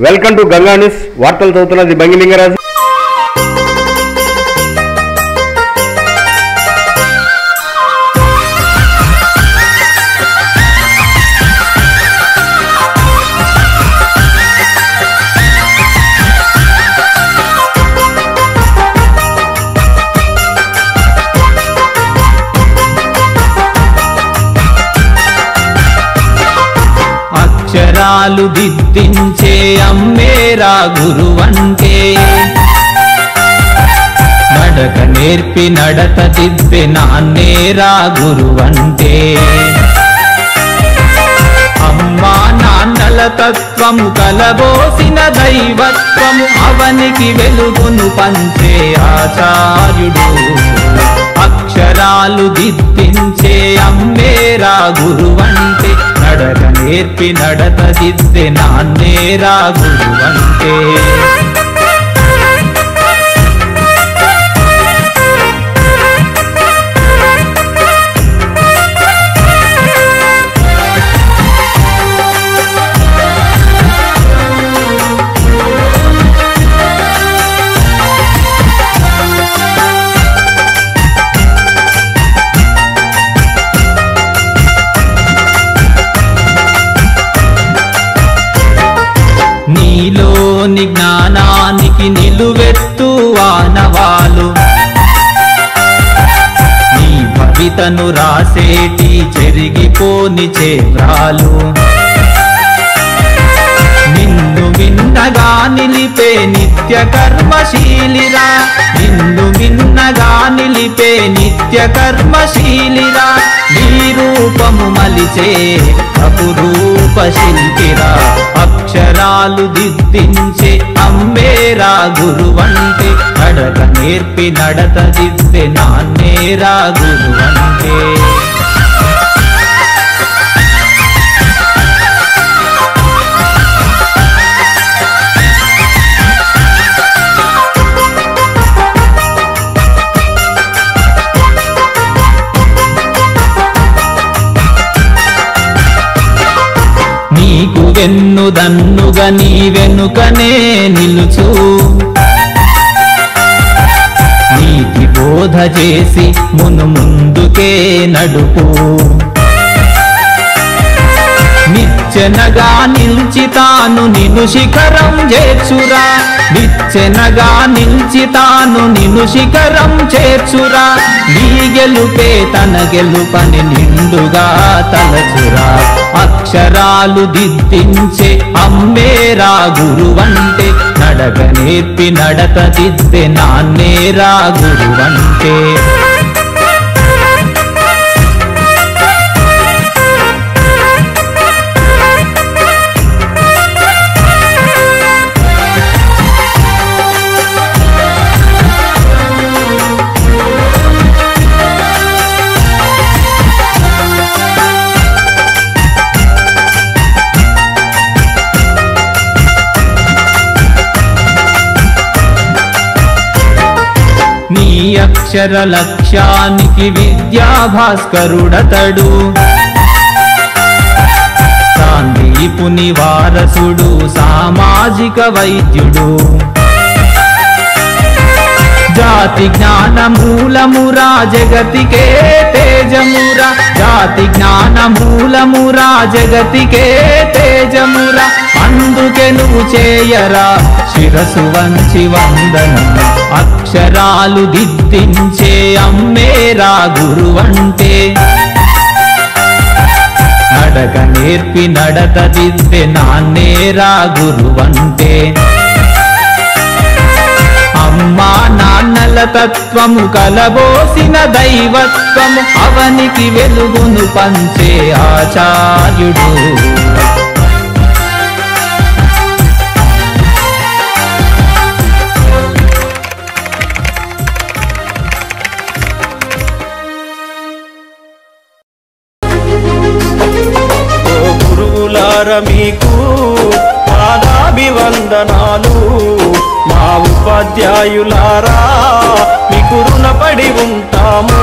Welcome to Ganga news. వార్తలు చదువుతున్నది బంగిలింగరాజు. అక్షరాలు దిద్దించే అమ్మేరా గురువంటే, నడక నేర్పి నడత దిద్దే నాన్నేరా గురువంటే. అమ్మా నాన్నల తత్వము కలబోసిన దైవత్వము, అవనికి వెలుగును పంచే ఆచార్యుడు. అక్షరాలు దిద్దించే అమ్మేరా గురువంటే, నడక నేర్పి నడత దిద్దే నాన్నేరా గురువంటే. నీలోని జ్ఞానానికి నిలువెత్తు ఆనవాలు, నీ భవితను రాసేటి చెరిగిపోని చేవ్రాలు. నిన్ను మిన్నగా నిలిపే నిత్య కర్మశీలిరా, నిన్ను మిన్నగా నిలిపే నిత్య కర్మశీలిరా. నీ రూపము మలిచే అపురూప శిల్పిరా. అక్షరాలు దిద్దించే అమ్మేరా గురువంటే, నడక నేర్పి నడత దిద్దే నాన్నేరా గురువంటే. నీకు వెన్నుదన్నుగా నీ వెనుకనే నిలుచు, నీతి బోధ చేసి మును ముందుకే నడుపు. నిచ్చెనగా నిలిచి తాను నిన్ను శిఖరం చేర్చురా, నిచ్చెనగా నిలిచి తాను నిన్ను శిఖరం చేర్చురా. నీ గెలుపే తన గెలుపని నిండుగా తలచురా. అక్షరాలు దిద్దించే అమ్మేరా గురువంటే, నడక నేర్పి నడత దిద్దే నాన్నేరా గురువంటే. నీ అక్షర లక్ష్యానికి విద్యా భాస్కరుడతడు, సాందీపుని వారసుడు సామాజిక వైద్యుడు. జాతి జ్ఞాన మూలమురా జగతికే తేజమురా, జాతి జ్ఞాన మూలమురా జగతికే తేజమురా. అందుకే నువ్వు చేయరా శిరసు వంచి వందనం. అక్షరాలు దిద్దించే అమ్మేరా గురువంటే, నడక నేర్పి నడత దిద్దే నాన్నేరా గురువంటే. అమ్మా నాన్నల తత్వము కలబోసిన దైవత్వము, అవనికి వెలుగును పంచే ఆచార్యుడు. మీకు పాదాభివందనాలు. మా ఉపాధ్యాయులారా మీకు రుణపడి ఉంటాము.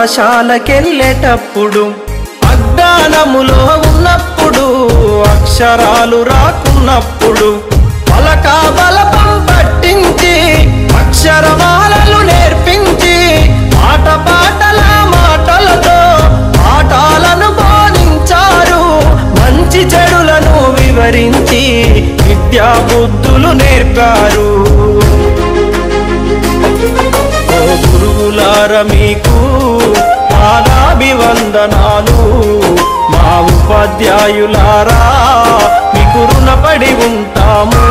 పాఠశాలకెళ్ళేటప్పుడు అజ్ఞానములో ఉన్నప్పుడు అక్షరాలు రాకున్నప్పుడు పలక బలపం పట్టించి అక్షరమాలలు నేర్పించి పాటల మాటలతో పాఠాలను బోధించారు. మంచి చెడులను వివరించి విద్యా బుద్ధులు నేర్పారు. ఓ గురువులార మీకు పాదాభివందనాలు, మా ఉపాధ్యాయులారా మీకు రుణపడి ఉంటాము.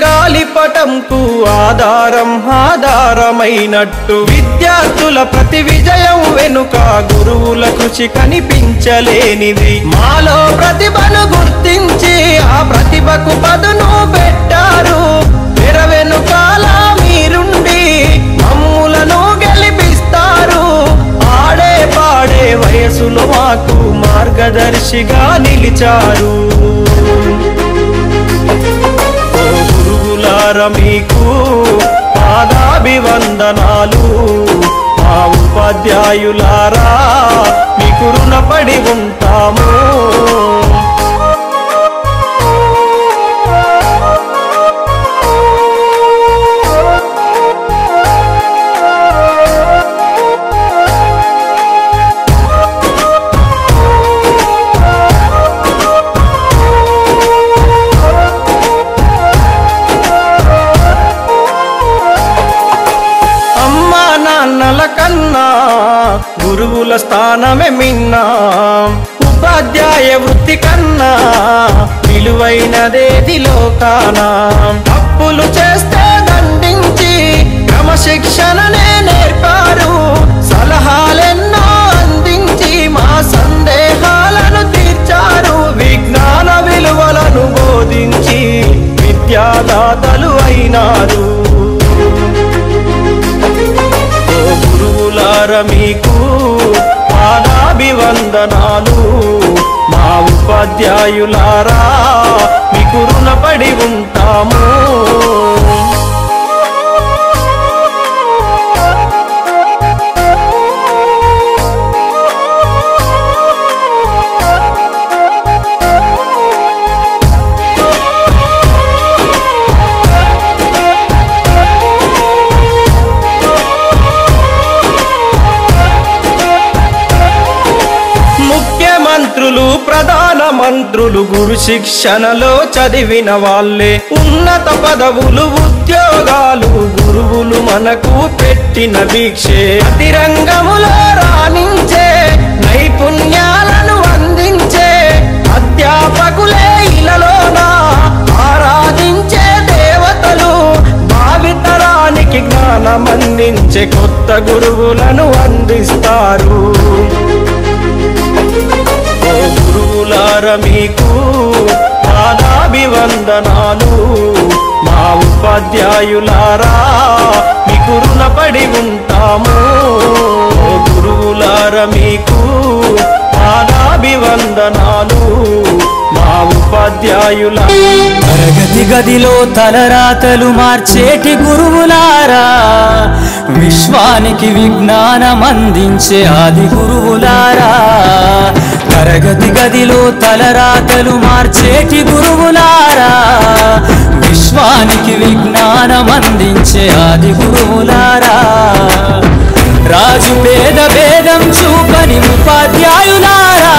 గాలిపటంకు ఆధారమైనట్టు విద్యార్థుల ప్రతి విజయం వెనుక గురువుల కృషి కనిపించలేనిది. మాలో ప్రతిభను గుర్తించి ఆ ప్రతిభకు పదును పెట్టారు. తెర వెనుకాల మీరుండి మమ్ములను గెలిపిస్తారు. ఆడే పాడే వయసులో మాకు మార్గదర్శిగా నిలిచారు. మీకు పాదాభివందనాలు, మా ఉపాధ్యాయులారా మీకు రుణపడి ఉంటాము. కన్నా గురువుల స్థానమే మిన్నా, ఉపాధ్యాయ వృత్తి కన్నా విలువైనదేది లోకానా. తప్పులు చేస్తే దండించి క్రమశిక్షణనే నేర్పారు. సలహాలెన్నో అందించి మా సందేహాలను తీర్చారు. విజ్ఞాన విలువలను బోధించి విద్యాదాతలు అయినారు. గురువులార మీకు పాదాభివందనాలు, మా ఉపాధ్యాయులారా మీకు రుణపడి ఉంటాము. ప్రధాన మంత్రులు గురు శిక్షణలో చదివిన వాళ్ళే. ఉన్నత పదవులు ఉద్యోగాలు గురువులు మనకు పెట్టిన భిక్షే. ప్రతి రంగములో రాణించే నైపుణ్యాలను అందించే అధ్యాపకులే ఇలలోన ఆరాధించే దేవతలు. భావితరానికి జ్ఞానం అందించే కొత్త గురువులను అందిస్తారు. గురువులార మీకు పాదాభివందనాలు, మా ఉపాధ్యాయులారా మీకు రుణపడి ఉంటాము. గురువులార మీకు పాదాభివందనాలు, మా ఉపాధ్యాయుల. తరగతి గదిలో తలరాతలు మార్చేటి గురువులారా, విశ్వానికి విజ్ఞానం అందించే ఆది గురువులారా. తరగతి గదిలో తలరాతలు మార్చేటి గురువులారా, విశ్వానికి విజ్ఞానం అందించే ఆది గురువులారా. రాజు పేద భేదం చూపని ఉపాధ్యాయులారా,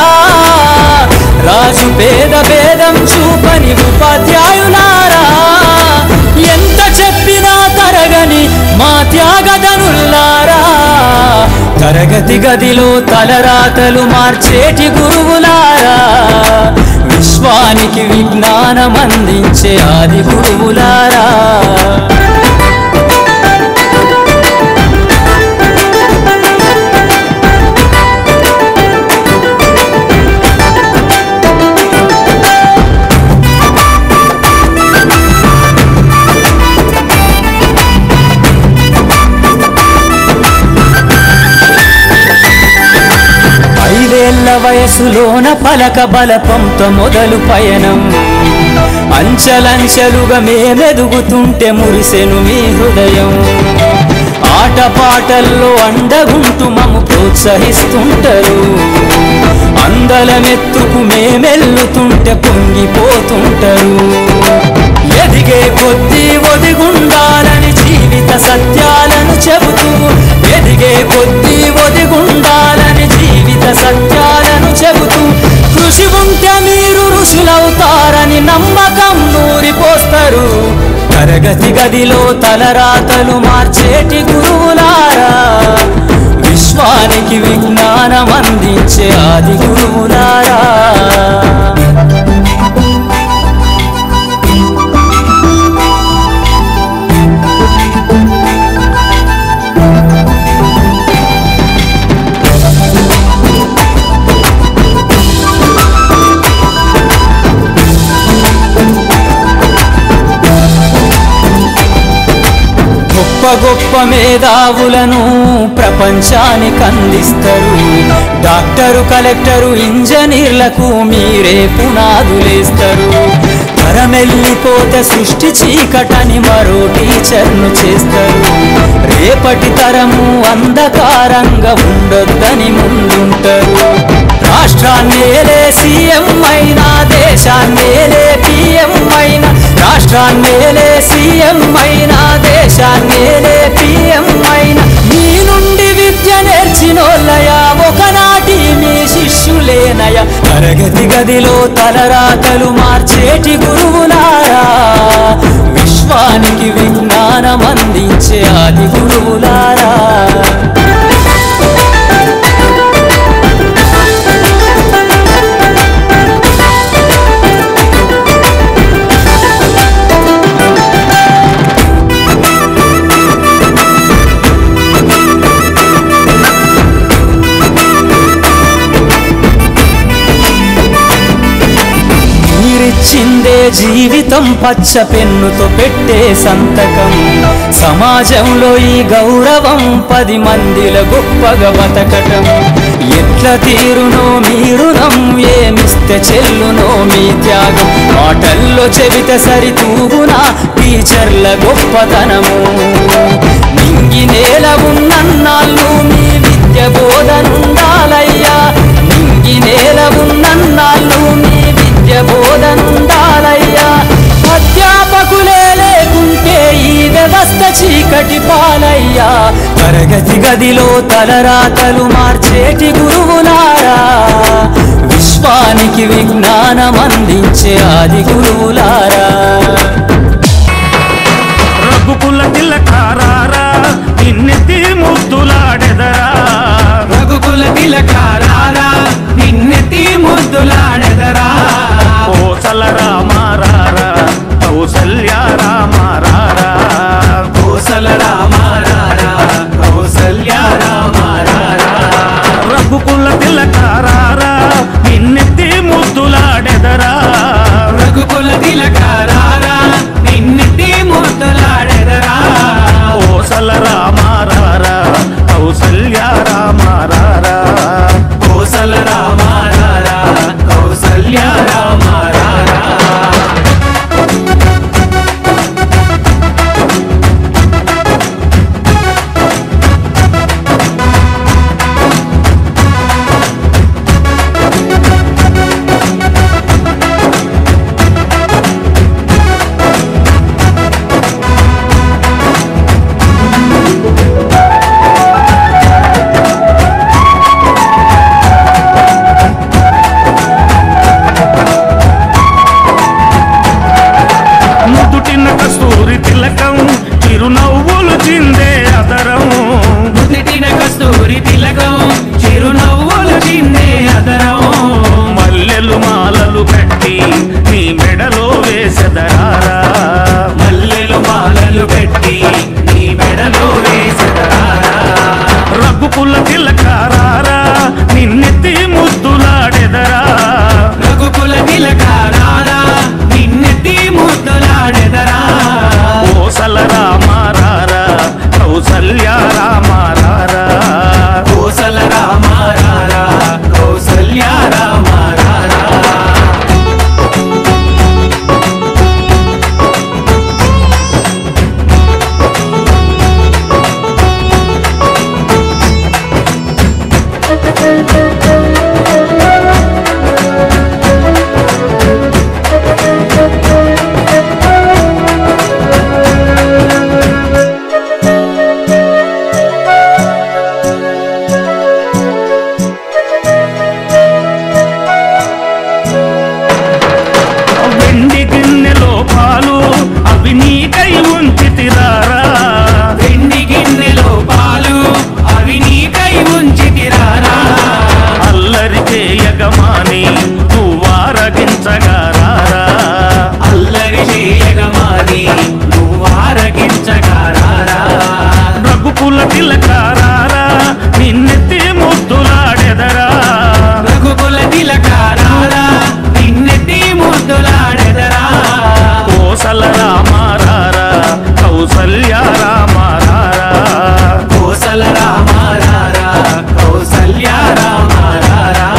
రాజు పేద భేదం చూపని ఉపాధ్యాయులారా. ఎంత చెప్పినా తరగని మా త్యాగధనులారా. తరగతి గదిలో తలరాతలు మార్చేటి గురువులారా, విశ్వానికి విజ్ఞానం అందించే ఆది గురువులారా. వయసులోన పలక బలపంతో మొదలు పయనం అంచలంచెలుగా మేమెదుగుతుంటే మురిసెను మీ హృదయం ఆటపాటల్లో అండగుంటూ మమ్ము ప్రోత్సహిస్తుంటారు అందలమెత్తుకు మేమెల్లుతుంటే పొంగిపోతుంటారు ఎదిగే కొద్దీ ఒదిగుండాలని జీవిత సత్యాలను చెబుతూ ఎదిగే కొద్దీ ఒదిగుండాలని జీవిత సత్యాలను చెబుతూ కృషి ఉంటే మీరు ఋషులవుతారని నమ్మకం నూరిపోస్తారు తరగతి గదిలో తలరాతలు మార్చేటి గురువులారా విశ్వానికి విజ్ఞానం అందించే ఆది గురువులారా గొప్ప మేధావులను ప్రపంచానికి అందిస్తారు డాక్టరు కలెక్టరు ఇంజనీర్లకు మీరే పునాదులేస్తారు తరమెల్లిపోతే సృష్టి చీకటని మరో టీచర్ను చేస్తారు రేపటి తరము అంధకారంగా ఉండొద్దని ముందుంటారు రాష్ట్రాన్నేలే సీఎం అయినా దేశాన్నేలే పిఎం అయినా రాష్ట్రాన్నేలే సీఎం అయినా దేశాన్నేలే పిఎం అయినా మీ నుండి విద్య నేర్చినోళ్ళయా ఒకనాటి మీ శిష్యులేనయా తరగతి గదిలో తలరాతలు మార్చేటి గురువులారా విశ్వానికి విజ్ఞానం అందించే ఆది గురువులారా చిందే జీవితం పచ్చ పెన్నుతో పెట్టే సంతకం సమాజంలో ఈ గౌరవం 10 మందిల గొప్పగా బతకటం ఎట్ల తీరునో మీ రుణం ఏమిస్తే చెల్లునో మీ త్యాగం మాటల్లో చెబితే సరితూగునా టీచర్ల గొప్పతనము నింగి నేల ఉన్నన్నాళ్ళు మీ విద్య బోధనుండాలయ్యా నింగి నేల ఉన్నన్నాళ్ళు మీ విద్య బోధనుండాలయ్యా అధ్యాపకులే లేకుంటే ఈ వ్యవస్థ చీకటి పాలయ్యా తరగతి గదిలో తలరాతలు మార్చేటి గురువులారా విశ్వానికి విజ్ఞానం అందించే ఆది గురువులారా రఘుకుల తిలకారారా నిన్నెత్తి ముద్దులాడెదరా రఘుకుల తిలకారారా నిన్నెత్తి ముద్దులాడెదరా కోసల రామారారా కౌసల్య రామారారా కోసల రామారారా కౌసల్య రామారారా రఘుకుల తిలకారారా నిన్నెత్తి ముద్దులాడెదరా రఘుకుల తిలకారారా నిన్నెత్తి ముద్దులాడెదరా కోసల రామారారా తిలకారారా నిన్నెత్తి ముద్దులాడెదరా రఘుకుల తిలకారారా నిన్నెత్తి ముద్దులాడెదరా కోసల రామారారా కౌసల్య రామారారా కోసల రామారారా కౌసల్య రామారారా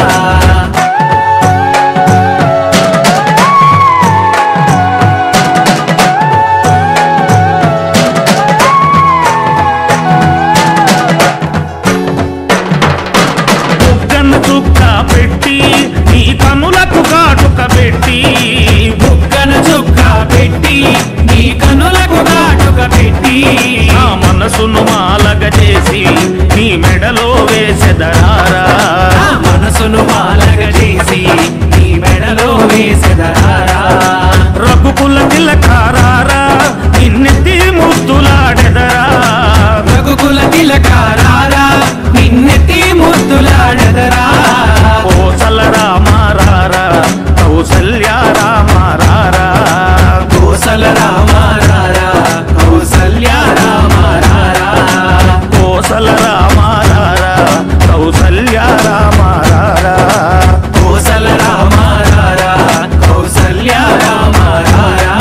చుక్క పెట్టి నీ కనులకు కాటుక పెట్టి బుక్కను చుక్క పెట్టి నీ కన్నులకు కాటుక పెట్టి నా మనసును మాలగ చేసి నీ మెడలో వేసెదరారా నా మనసును మాలగ చేసి నీ మెడలో వేసెదరారా రఘుకుల తిలకారారా నిన్నెత్తి ముద్దులాడెదరా రఘుకుల తిలకారారా నిన్నెత్తి ముద్దులాడెదరా కోసల రామారారా కౌసల్య రామారారా కోసల రామారారా కౌసల్య రామారారా కోసల రామారారా కౌసల్య రామారారా కోసల రామారారా కౌసల్య రామారారా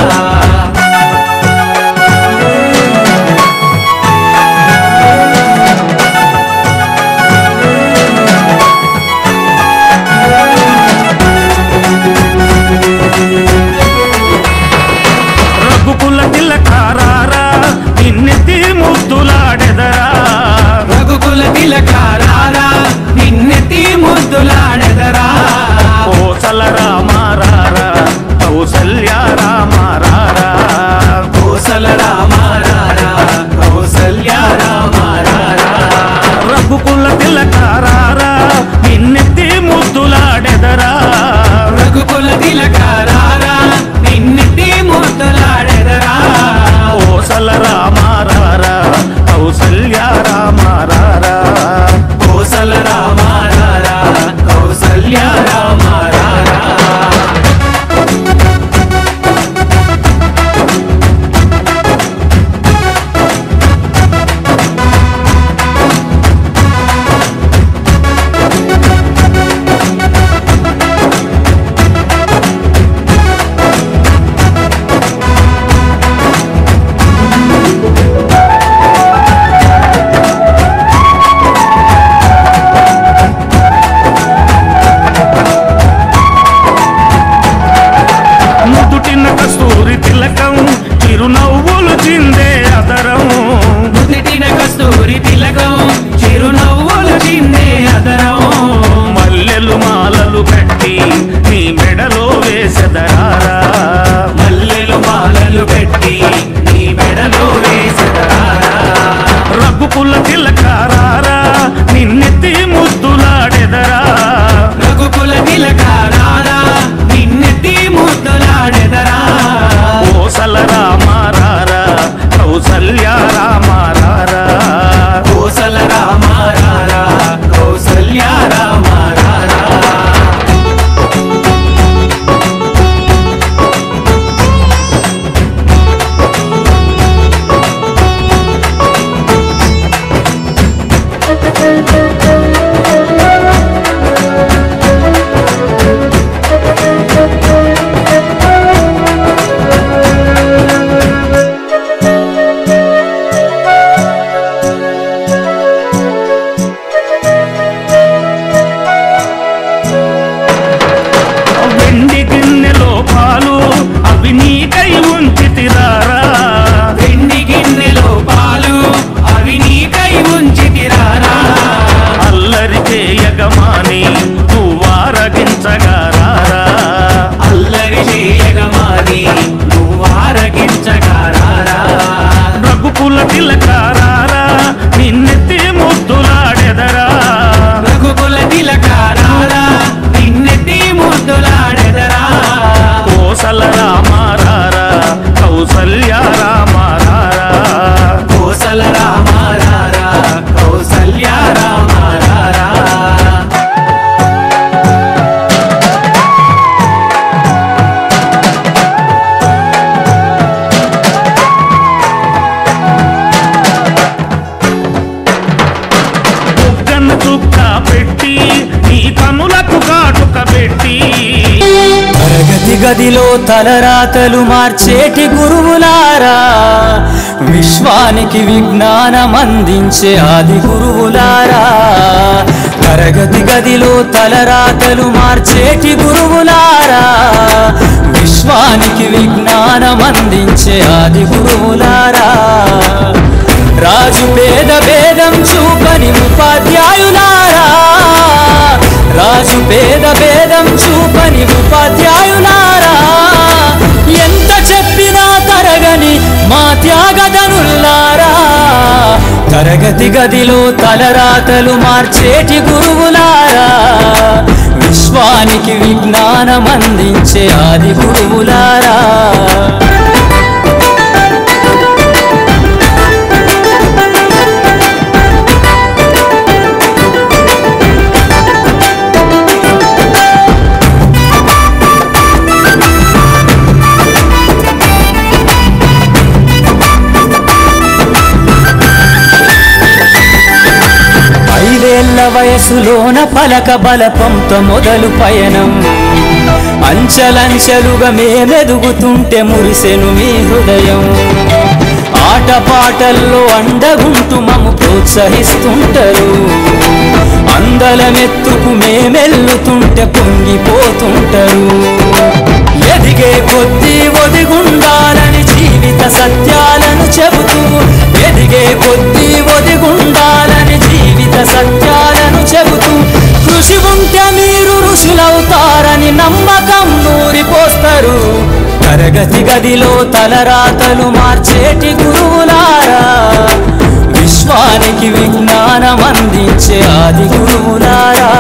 పెట్టి నీ కనులకు కాటుక పెట్టి తరగతి గదిలో తలరాతలు మార్చేటి గురువులారా, విశ్వానికి విజ్ఞానం అందించే ఆది గురువులారా. తరగతి గదిలో తలరాతలు మార్చేటి గురువులారా, విశ్వానికి విజ్ఞానం అందించే ఆది గురువులారా. రాజు పేద భేదం చూపని ఉపాధ్యాయులారా, రాజు పేద భేదం చూపని ఉపాధ్యాయులారా. ఎంత చెప్పినా తరగని మా త్యాగదనుల్లారా, తరగతి గదిలో తలరాతలు మార్చేటి గురువులారా, విశ్వానికి విజ్ఞానం అందించే ఆది గురువులారా. వయసులోన పలక బలపంతో మొదలు పయనం, అంచలంచెలుగా మేమెదుగుతుంటే మురిసెను మీ హృదయం. ఆటపాటల్లో అండగుంటూ మమ్ము ప్రోత్సహిస్తుంటారు, అందలమెత్తుకు మేమెల్లుతుంటే పొంగిపోతుంటారు. ఎదిగే కొద్దీ ఒదిగుండాలని జీవిత సత్యాలను చెబుతూ, ఎదిగే కొద్దీ ఒదిగుండాలని జీవిత సత్యాలను చెబుతూ, కృషి ఉంటే మీరు ఋషులవుతారని నమ్మకం నూరిపోస్తారు. తరగతి గదిలో తలరాతలు మార్చేటి గురువులారా, విశ్వానికి విజ్ఞానం అందించే ఆది గురువులారా.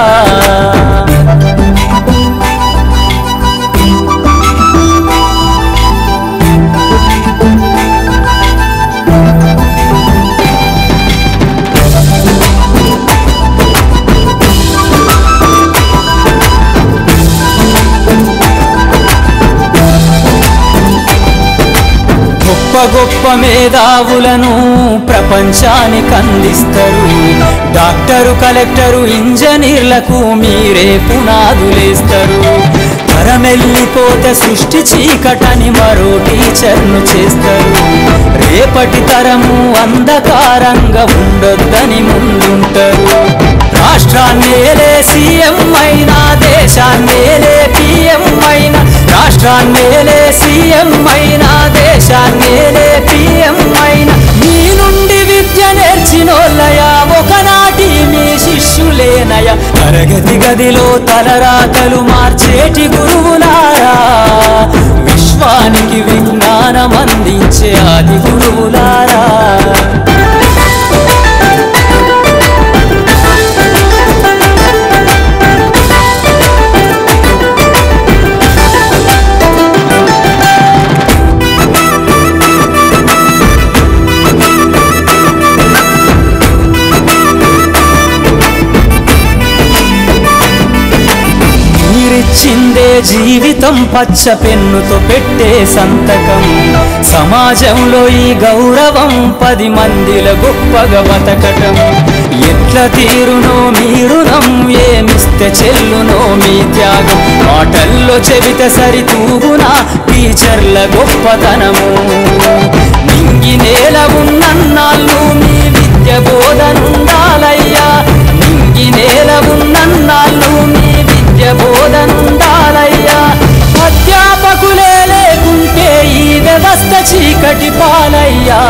గొప్ప గొప్ప మేధావులను ప్రపంచానికి అందిస్తారు. డాక్టరు, కలెక్టరు, ఇంజనీర్లకు మీరే పునాదులేస్తారు. తరమెల్లిపోతే సృష్టి చీకటని మరో టీచర్ను చేస్తారు. రేపటి తరము అంధకారంగా ఉండొద్దని ముందుంటారు. రాష్ట్రాన్నేలే సీఎం అయినా, దేశాన్నేలే పిఎం అయినా, రాష్ట్రాన్నేలే సీఎం అయినా, దేశాన్నేలే పిఎం అయినా, మీ నుండి విద్య నేర్చినోళ్ళయా, ఒకనాటి మీ శిష్యులేనయ. తరగతి గదిలో తలరాతలు మార్చేటి గురువులారా, విశ్వానికి విజ్ఞానం అందించే ఆది గురువులారా. చిందే జీవితం పచ్చ పెన్నుతో పెట్టే సంతకం, సమాజంలో ఈ గౌరవం 10 మందిల గొప్పగా బతకటం. ఎట్ల తీరునో మీ రుణం, ఏమిస్తే చెల్లునో మీ త్యాగం. మాటల్లో చెబితే సరితూగునా టీచర్ల గొప్పతనము. నింగి నేల ఉన్నన్నాళ్ళు మీ విద్య బోధనుండాలయ్యా, నింగి నేల ఉన్నన్నాళ్ళు మీ విద్య బోధనుండాలయ్యా. అధ్యాపకులే లేకుంటే ఈ వ్యవస్థ చీకటి పాలయ్యా.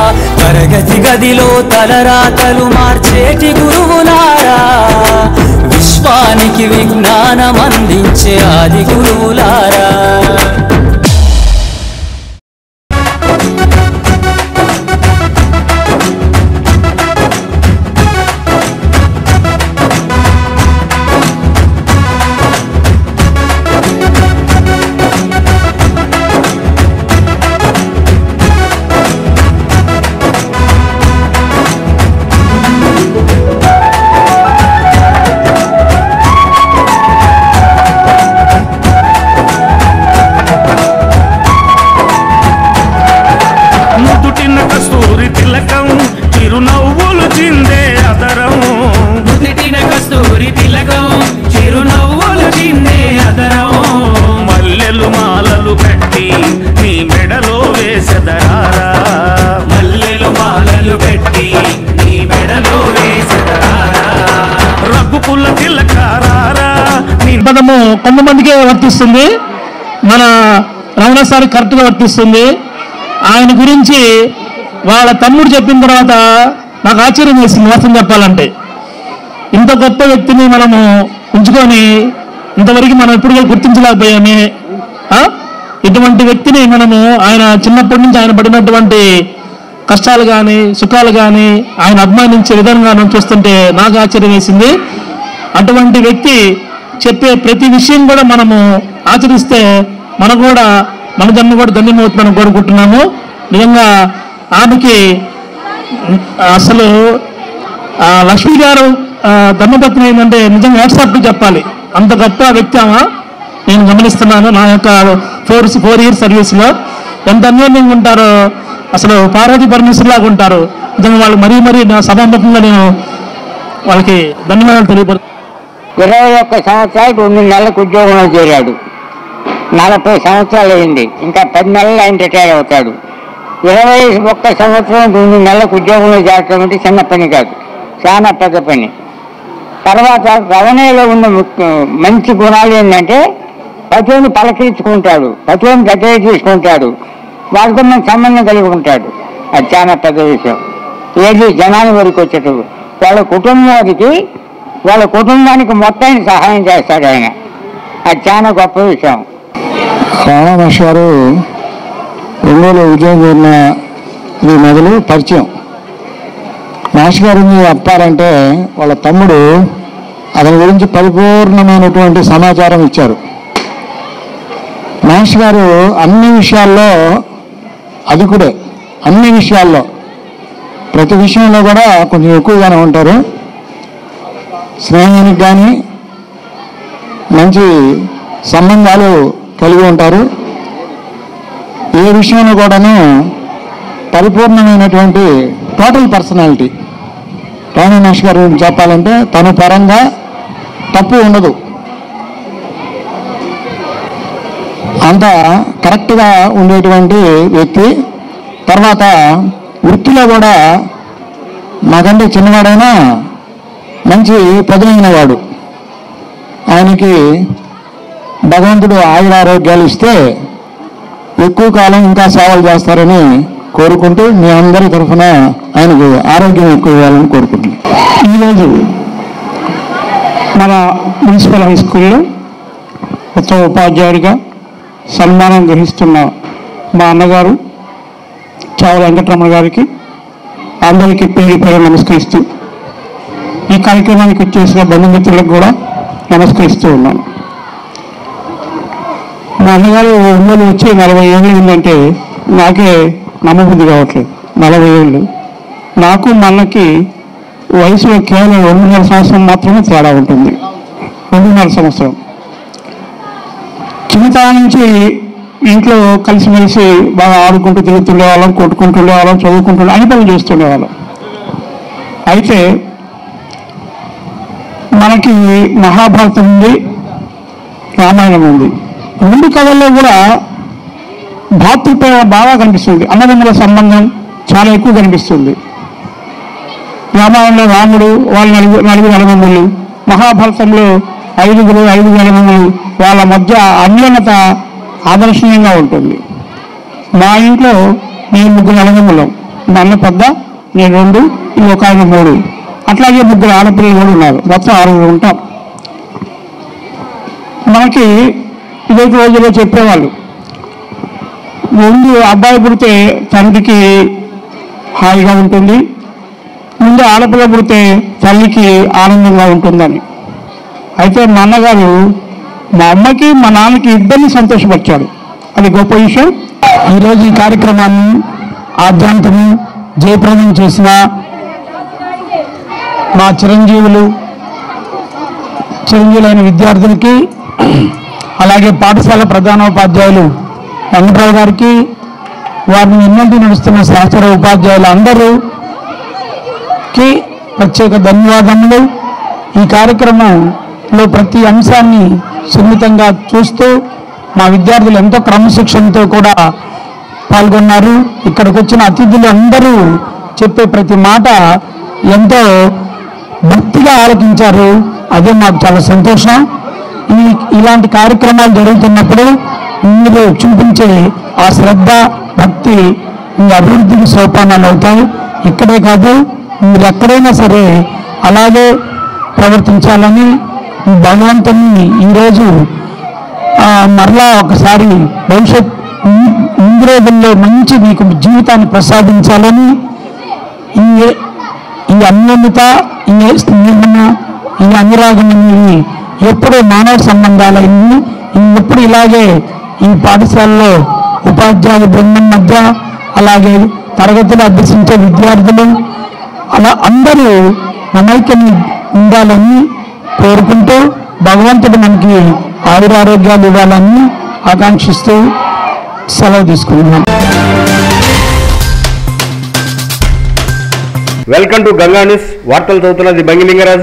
తరగతి గదిలో తలరాతలు మార్చేటి గురువులారా, విశ్వానికి విజ్ఞానం అందించే ఆది గురువులారా. కొంతమందికే వర్తిస్తుంది, మన రమణ సార్ కరెక్ట్గా వర్తిస్తుంది. ఆయన గురించి వాళ్ళ తమ్ముడు చెప్పిన తర్వాత నాకు ఆశ్చర్యం వేసింది వాస్తవం చెప్పాలంటే. ఇంత గొప్ప వ్యక్తిని మనము ఉంచుకొని ఇంతవరకు మనం ఎప్పుడు కూడా గుర్తించలేకపోయామే. ఇటువంటి వ్యక్తిని మనము ఆయన చిన్నప్పటి నుంచి ఆయన పడినటువంటి కష్టాలు కానీ సుఖాలు కానీ ఆయన అభిమానించే విధంగా మనం చూస్తుంటే నాకు ఆశ్చర్యం వేసింది. అటువంటి వ్యక్తి చెప్పే ప్రతి విషయం కూడా మనము ఆచరిస్తే మన జన్మ కూడా ధన్యమవుతుందని కోరుకుంటున్నాము. నిజంగా ఆమెకి అసలు లక్ష్మి గారు ధర్మపత్ని ఏంటంటే నిజంగా వాట్సాప్ చెప్పాలి, అంత గొప్ప వ్యక్తి ఆమె. నేను గమనిస్తున్నాను నా యొక్క 4 years సర్వీస్లో ఎంత అన్యోన్యంగా ఉంటారో, అసలు పార్వతీ పరమేశ్వర్ లాగా ఉంటారు. నిజంగా వాళ్ళు మరీ నా సభాముఖంగా నేను వాళ్ళకి ధన్యవాదాలు తెలియపరుస్తాను. 21 సంవత్సరాలు 2 నెలలకు ఉద్యోగంలో చేరాడు. 40 సంవత్సరాలు అయింది, ఇంకా 10 నెలలు ఆయన రిటైర్ అవుతాడు. 21 సంవత్సరం 2 నెలలకు ఉద్యోగంలో చేరటం అంటే చిన్న పని కాదు, చాలా పెద్ద పని. తర్వాత రవణలో ఉన్న మంచి గుణాలు ఏంటంటే పతిని పలకరించుకుంటాడు, పతిని దగ్గర తీసుకుంటాడు, వాళ్ళతో మనకు సంబంధం కలిగి ఉంటాడు. అది చాలా పెద్ద విషయం. ఏది జనాల వరకు వచ్చేటప్పుడు వాళ్ళ కుటుంబానికి మొత్తాన్ని సహాయం చేస్తాడు ఆయన. అది చాలా గొప్ప విషయం. రామహర్షి గారు ఒంగోలు ఉద్యోగం చేరిన ఇది మొదలు పరిచయం. మాస్టర్ గారిని చెప్పాలంటే వాళ్ళ తమ్ముడు అతని గురించి పరిపూర్ణమైనటువంటి సమాచారం ఇచ్చారు. మాస్టర్ గారు అన్ని విషయాల్లో అధికుడే, అన్ని విషయాల్లో ప్రతి విషయంలో కూడా కొంచెం ఎక్కువగానే ఉంటారు. స్నేహానికి కానీ మంచి సంబంధాలు కలిగి ఉంటారు. ఏ విషయంలో కూడాను పరిపూర్ణమైనటువంటి టోటల్ పర్సనాలిటీ. రాణి మాస్టర్ గారు గురించి చెప్పాలంటే తన పరంగా తప్పు ఉండదు, అంత కరెక్ట్గా ఉండేటువంటి వ్యక్తి. తర్వాత వృత్తిలో కూడా నాకంటే చిన్నవాడైనా మంచి పదునైన వాడు. ఆయనకి భగవంతుడు ఆయురారోగ్యాలు ఇస్తే ఎక్కువ కాలం ఇంకా సేవలు చేస్తారని కోరుకుంటూ మీ అందరి తరఫున ఆయనకు ఆరోగ్యం ఎక్కువ ఇవ్వాలని కోరుకుంటున్నాను. ఈరోజు మన మున్సిపల్ హై స్కూల్లో ఉత్తమ ఉపాధ్యాయుడిగా సన్మానం గ్రహిస్తున్న మా అన్నగారు చావల వెంకటరమణ గారికి అందరికీ పేరు నమస్కరిస్తూ ఈ కార్యక్రమానికి వచ్చేసిన బంధుమిత్రులకు కూడా నమస్కరిస్తూ ఉన్నాను. మా అన్నగారు ఒంగోలు వచ్చి 40 ఏళ్ళు ఉందంటే నాకే నమ్మబుద్ధి కావట్లేదు. 40 ఏళ్ళు. నాకు మా అన్నకి వయసులో కేవలం 2.5 సంవత్సరం మాత్రమే తేడా ఉంటుంది. 2.5 సంవత్సరం. చిన్నతనం నుంచి ఇంట్లో కలిసిమెలిసి బాగా ఆడుకుంటూ తిరుగుతుండేవాళ్ళం, కొట్టుకుంటుండేవాళ్ళం, చదువుకుంటుండే అన్ని పనులు చేస్తుండేవాళ్ళం. అయితే మనకి మహాభారతం ఉంది, రామాయణం ఉంది. 2 కథల్లో కూడా భాతృప్రేమ బాగా కనిపిస్తుంది. అన్నదమ్ముల సంబంధం చాలా ఎక్కువ కనిపిస్తుంది. రామాయణంలో రాముడు వాళ్ళ నలుగురు అన్నదమ్ములు, మహాభారతంలో 5 అన్నదమ్ములు, వాళ్ళ మధ్య అన్యోన్యత ఆదర్శనీయంగా ఉంటుంది. మా ఇంట్లో నేను 3 అన్నదమ్ములం. మా అన్న పెద్ద, నేను 2, ఇంకొక ఆయన 3. అట్లాగే 3 ఆడపిల్లలు కూడా ఉన్నారు. మొత్తం 6 ఉంటాం. మనకి ఇదే రోజుల్లో చెప్పేవాళ్ళు, ముందు అబ్బాయి పుడితే తండ్రికి హాయిగా ఉంటుంది, ముందు ఆడపిల్ల పుడితే తల్లికి ఆనందంగా ఉంటుందని. అయితే మా అన్నగారు మా అమ్మకి మా నాన్నకి ఇద్దరిని సంతోషపరిచాడు. అది గొప్ప విషయం. ఈరోజు ఈ కార్యక్రమాన్ని ఆద్యాంతం జయప్రదం చేసిన మా చిరంజీవులైన విద్యార్థులకి, అలాగే పాఠశాల ప్రధానోపాధ్యాయులు వెంకటరావు గారికి, వారిని ఎన్నెంటి నడుస్తున్న శాస్త్ర ఉపాధ్యాయులు అందరూకి ప్రత్యేక ధన్యవాదములు. ఈ కార్యక్రమంలో ప్రతి అంశాన్ని సున్నితంగా చూస్తూ మా విద్యార్థులు ఎంతో క్రమశిక్షణతో కూడా పాల్గొన్నారు. ఇక్కడికి వచ్చిన అతిథులు అందరూ చెప్పే ప్రతి మాట ఎంతో భక్తిగా ఆలోచించారు. అదే మాకు చాలా సంతోషం. ఇలాంటి కార్యక్రమాలు జరుగుతున్నప్పుడు మీరు చూపించే ఆ శ్రద్ధ భక్తి మీ అభివృద్ధికి సోపానాలు అవుతాయి. ఇక్కడే కాదు, మీరు ఎక్కడైనా సరే అలాగే ప్రవర్తించాలని భగవంతుని ఈరోజు మరలా ఒకసారి భవిష్యత్ ముందు రోజుల్లో మంచి మీకు జీవితాన్ని ప్రసాదించాలని ఈ అన్యోన్యత, ఈ స్నేహన, ఈ అనురాగం అనేవి ఎప్పుడు మానవ సంబంధాలన్నీ ఎప్పుడు ఇలాగే ఈ పాఠశాలలో ఉపాధ్యాయ బృందం మధ్య, అలాగే తరగతిలో అభ్యసించే విద్యార్థులు అలా అందరూ నమైక్యని ఉండాలని కోరుకుంటూ భగవంతుడు మనకి ఆయురారోగ్యాలు ఇవ్వాలని ఆకాంక్షిస్తూ సెలవు తీసుకుంటున్నాను. Welcome to Ganga news. వార్తలు చదువుతున్నది బంగిలింగరాజు.